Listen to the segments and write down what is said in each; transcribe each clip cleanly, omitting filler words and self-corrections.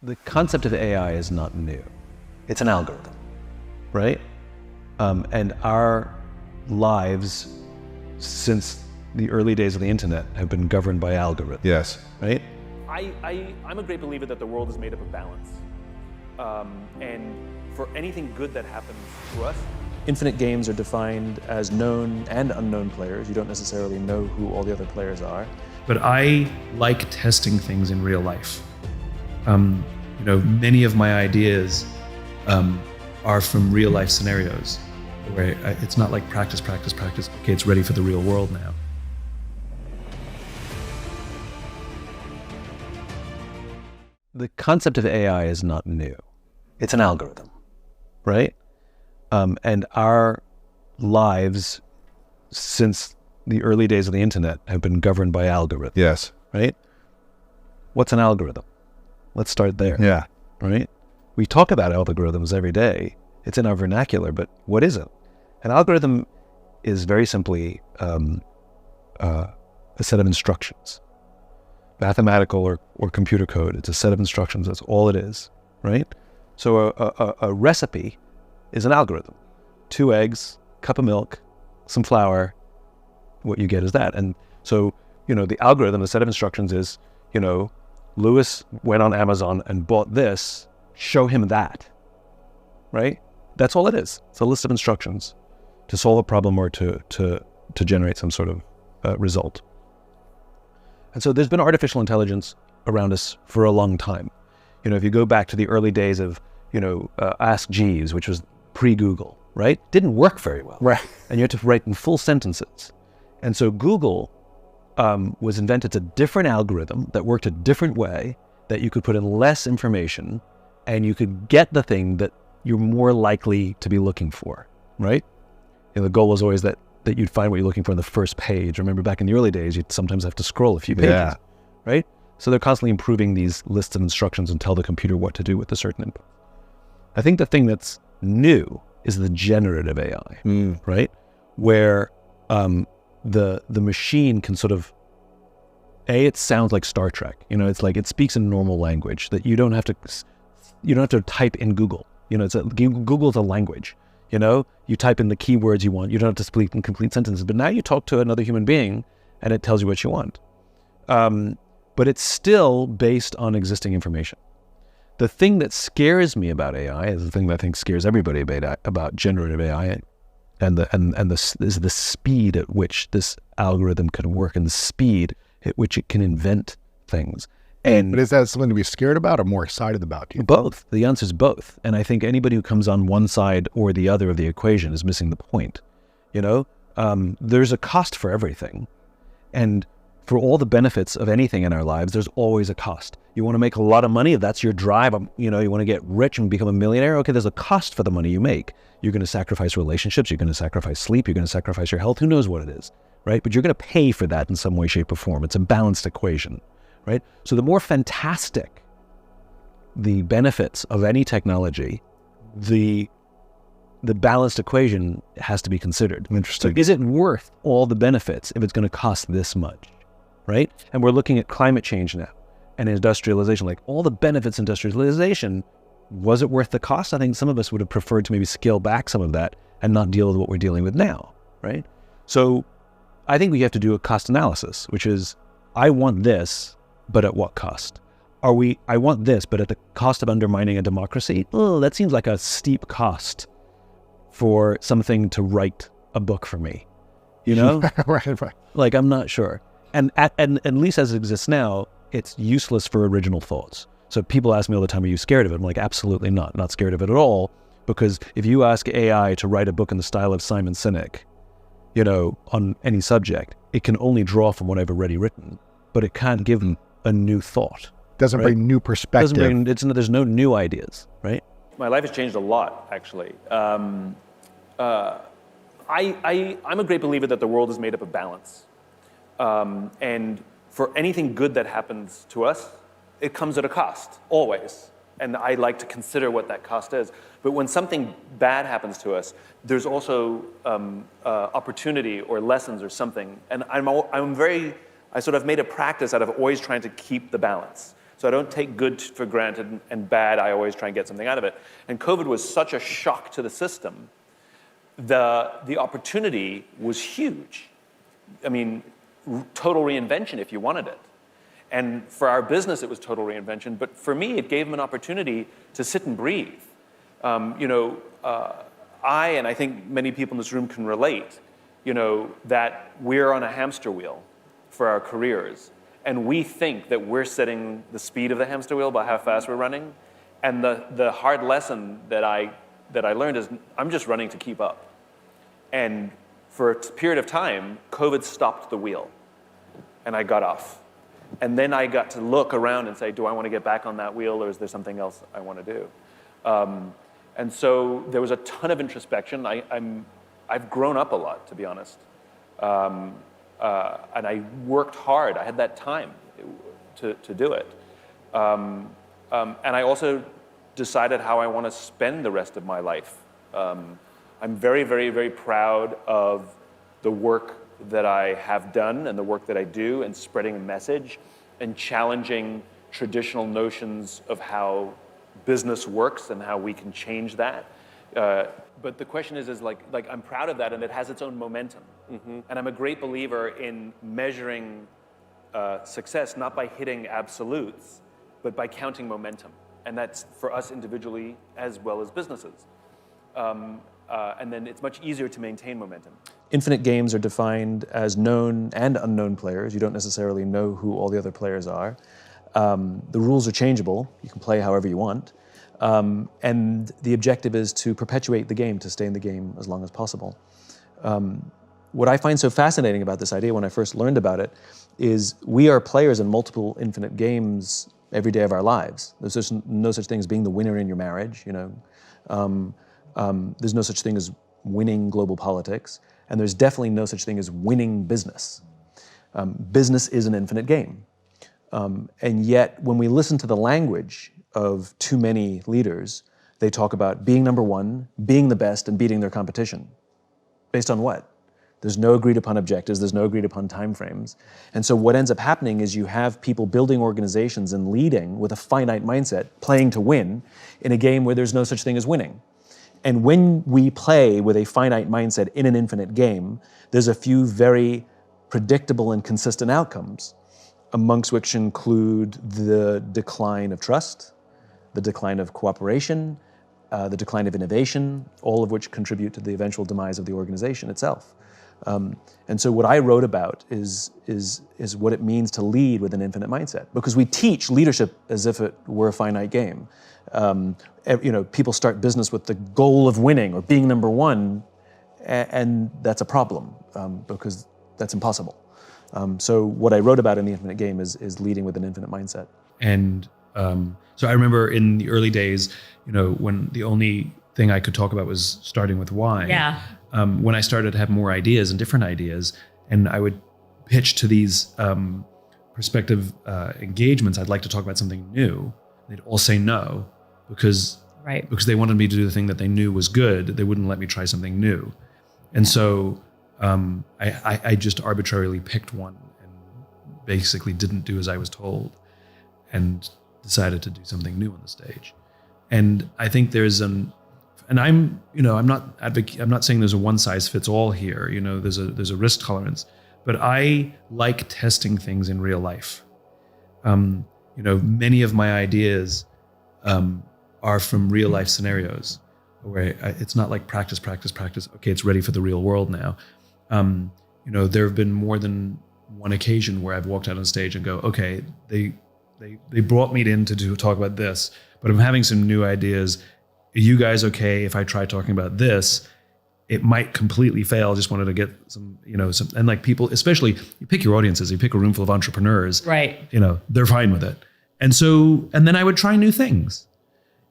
The concept of AI is not new. It's an algorithm, right? And our lives since the early days of the internet have been governed by algorithms. Yes. Right? I'm a great believer that the world is made up of balance. And for anything good that happens to us, infinite games are defined as known and unknown players. You don't necessarily know who all the other players are. But I like testing things in real life. Many of my ideas are from real life scenarios where it's not like practice. Okay, it's ready for the real world now. The concept of AI is not new. It's an algorithm, right? And our lives since the early days of the internet have been governed by algorithms. Yes. Right? What's an algorithm? Let's start there. Yeah. Right? We talk about algorithms every day. It's in our vernacular, but what is it? An algorithm is very simply a set of instructions. Mathematical or computer code. It's a set of instructions. That's all it is, right? So a recipe is an algorithm. 2 eggs, cup of milk, some flour. What you get is that. And so, the algorithm, the set of instructions is, Lewis went on Amazon and bought this, show him that, right? That's all it is. It's a list of instructions to solve a problem or to generate some sort of result. And so there's been artificial intelligence around us for a long time. If you go back to the early days of, Ask Jeeves, which was pre-Google, right? Didn't work very well. Right. And you had to write in full sentences. And so Google was invented. It's a different algorithm that worked a different way, that you could put in less information and you could get the thing that you're more likely to be looking for, right? The goal was always that you'd find what you're looking for on the first page. Remember back in the early days, you'd sometimes have to scroll a few pages, right? So they're constantly improving these lists of instructions and tell the computer what to do with a certain input. I think the thing that's new is the generative AI, right? Where the machine can sort of, it sounds like Star Trek. It's like it speaks in normal language that you don't have to type in Google. Google's a language. You type in the keywords you want. You don't have to speak in complete sentences. But now you talk to another human being and it tells you what you want. But it's still based on existing information. The thing that scares me about AI is the thing that I think scares everybody about generative AI, and the speed at which this algorithm can work and the speed at which it can invent things. But is that something to be scared about or more excited about? Both. The answer is both. And I think anybody who comes on one side or the other of the equation is missing the point. There's a cost for everything. And for all the benefits of anything in our lives, there's always a cost. You want to make a lot of money, if that's your drive, you want to get rich and become a millionaire, okay, there's a cost for the money you make. You're going to sacrifice relationships, you're going to sacrifice sleep, you're going to sacrifice your health, who knows what it is, right? But you're going to pay for that in some way, shape, or form. It's a balanced equation, right? So the more fantastic the benefits of any technology, the balanced equation has to be considered. Interesting. So is it worth all the benefits if it's going to cost this much, right? And we're looking at climate change now and industrialization, like all the benefits of industrialization. Was it worth the cost? I think some of us would have preferred to maybe scale back some of that and not deal with what we're dealing with now, right? So I think we have to do a cost analysis, which is, I want this, but at what cost? I want this, but at the cost of undermining a democracy? Oh, that seems like a steep cost for something to write a book for me, Right. Like, I'm not sure. And at least as it exists now, it's useless for original thoughts. So people ask me all the time, are you scared of it? I'm like, absolutely not scared of it at all. Because if you ask AI to write a book in the style of Simon Sinek, on any subject, it can only draw from what I've already written, but it can't give a new thought. Doesn't bring new perspective. There's no new ideas, right? My life has changed a lot, actually. I'm a great believer that the world is made up of balance. And for anything good that happens to us, it comes at a cost, always. And I like to consider what that cost is. But when something bad happens to us, there's also opportunity or lessons or something. And I sort of made a practice out of always trying to keep the balance. So I don't take good for granted and bad. I always try and get something out of it. And COVID was such a shock to the system. The opportunity was huge. I mean, total reinvention if you wanted it. And for our business, it was total reinvention. But for me, it gave them an opportunity to sit and breathe. And I think many people in this room can relate, that we're on a hamster wheel for our careers. And we think that we're setting the speed of the hamster wheel by how fast we're running. And the hard lesson that I learned is I'm just running to keep up. And for a period of time, COVID stopped the wheel. And I got off. And then I got to look around and say, do I want to get back on that wheel, or is there something else I want to do? And so there was a ton of introspection. I've grown up a lot, to be honest. And I worked hard. I had that time to do it. And I also decided how I want to spend the rest of my life. I'm very, very, very proud of the work that I have done and the work that I do, and spreading a message and challenging traditional notions of how business works and how we can change that. But the question is like I'm proud of that, and it has its own momentum. Mm-hmm. And I'm a great believer in measuring success not by hitting absolutes, but by counting momentum. And that's for us individually as well as businesses. And then it's much easier to maintain momentum. Infinite games are defined as known and unknown players. You don't necessarily know who all the other players are. The rules are changeable. You can play however you want. And the objective is to perpetuate the game, to stay in the game as long as possible. What I find so fascinating about this idea when I first learned about it is we are players in multiple infinite games every day of our lives. There's no such thing as being the winner in your marriage, There's no such thing as winning global politics, and there's definitely no such thing as winning business. Business is an infinite game. And yet, when we listen to the language of too many leaders, they talk about being number one, being the best, and beating their competition. Based on what? There's no agreed upon objectives, there's no agreed upon timeframes. And so what ends up happening is you have people building organizations and leading with a finite mindset, playing to win, in a game where there's no such thing as winning. And when we play with a finite mindset in an infinite game, there's a few very predictable and consistent outcomes, amongst which include the decline of trust, the decline of cooperation, the decline of innovation, all of which contribute to the eventual demise of the organization itself. And so what I wrote about is what it means to lead with an infinite mindset, because we teach leadership as if it were a finite game. People start business with the goal of winning or being number one, and that's a problem because that's impossible. So what I wrote about in the infinite game is leading with an infinite mindset. And so I remember in the early days, when the only thing I could talk about was starting with why. Yeah. When I started to have more ideas and different ideas, and I would pitch to these prospective engagements, I'd like to talk about something new. They'd all say no because they wanted me to do the thing that they knew was good. They wouldn't let me try something new. And so I just arbitrarily picked one and basically didn't do as I was told and decided to do something new on the stage. And I think I'm not saying there's a one size fits all here. There's a risk tolerance, but I like testing things in real life. Many of my ideas are from real life scenarios where it's not like practice. Okay, it's ready for the real world now. There have been more than one occasion where I've walked out on stage and go, okay, they brought me in to talk about this, but I'm having some new ideas. Are you guys okay if I try talking about this? It might completely fail. I just wanted to get some, and like people, especially you pick your audiences, you pick a room full of entrepreneurs, right? They're fine with it. And then I would try new things.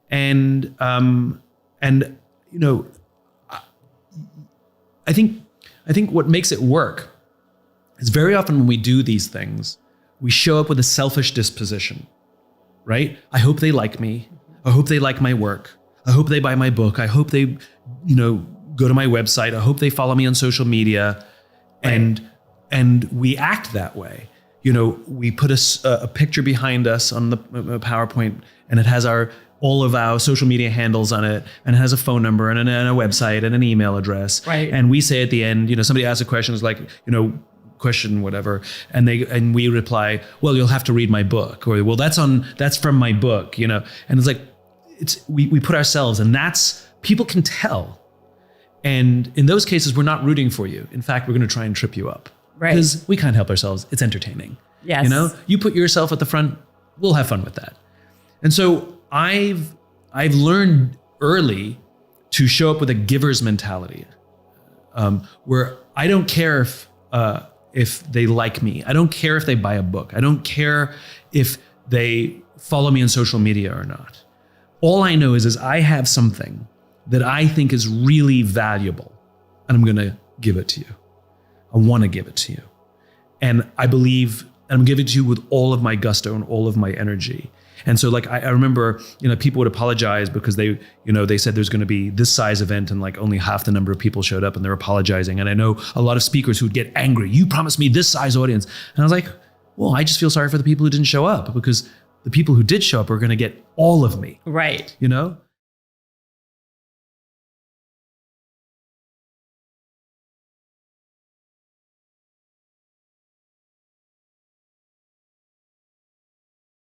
And I think what makes it work is very often when we do these things, we show up with a selfish disposition, right? I hope they like me. I hope they like my work. I hope they buy my book. I hope they, go to my website. I hope they follow me on social media. Right. And we act that way. we put a picture behind us on the PowerPoint, and it has all of our social media handles on it, and it has a phone number and a website and an email address. Right. And we say at the end, somebody asks a question, it's like, question whatever, and we reply, well, you'll have to read my book, or well, that's from my book, and it's like, we put ourselves, and that's, people can tell. And in those cases, we're not rooting for you. In fact, we're going to try and trip you up. Right. Because we can't help ourselves. It's entertaining. Yes. You put yourself at the front, we'll have fun with that. And so I've learned early to show up with a giver's mentality, where I don't care if they like me. I don't care if they buy a book. I don't care if they follow me on social media or not. All I know is I have something that I think is really valuable, and I'm going to give it to you. I want to give it to you. And I believe, and I'm giving it to you with all of my gusto and all of my energy. And so like, I remember, people would apologize because they said there's going to be this size event and like only half the number of people showed up, and they're apologizing. And I know a lot of speakers who'd get angry. You promised me this size audience. And I was like, well, I just feel sorry for the people who didn't show up, because the people who did show up are going to get all of me. Right.